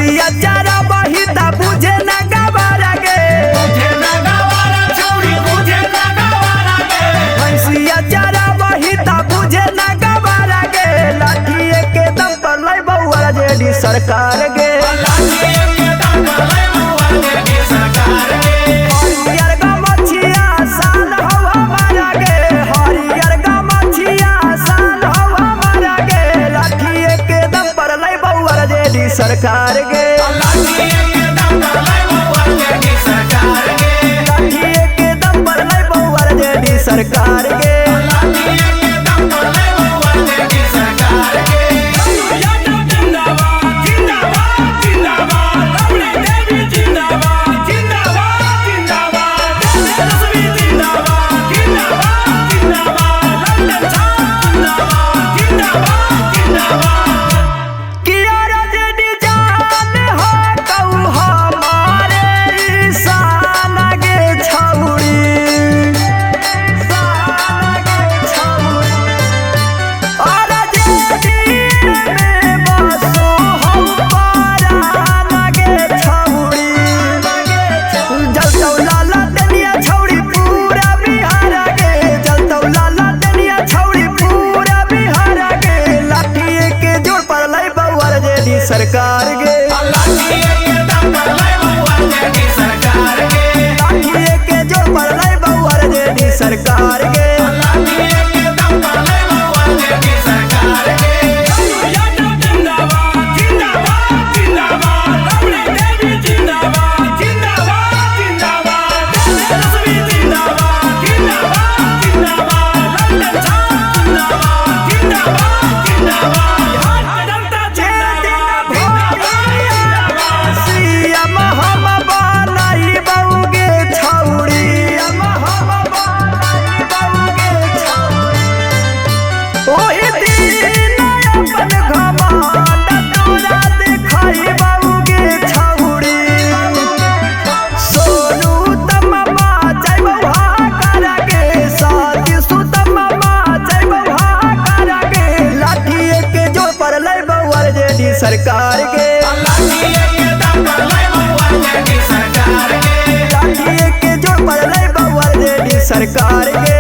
भैंसिया चारा बही ता बुझे ना गवारा गे, भैंसिया चारा बही ता बुझे ना गवारा गे। लाठिए के दम पर लै बउआ जेडी सरकार गे, हरियर गमछिया शान हौ हमारा गे, हरियर गमछिया शान हौ हमारा गे। लाठिए के दम पर लै बउआ जेडी सरकार गे, लाठिए के दम पर लै बउआ जेडी सरकार गे। सरकार गे, लाठिए के दम पर लै बउआ जेडी सरकार गे, लाठिए के जोर पर लै बउआ जेडी सरकार गे, लाठिए के दम पर लै बउआ जेडी सरकार गे। जिंदाबाद जिंदाबाद जिंदाबाद रमणी देवी जिंदाबाद जिंदाबाद जिंदाबाद तेजस्वी जिंदाबाद जिंदाबाद जिंदाबाद लंदन जिंदाबाद जिंदाबाद जिंदाबाद। सरकार गे, लाठिए के दम पर लै बउआ जेडी सरकार गे, लाठिए के जोर पर लै बउआ जेडी सरकार गे।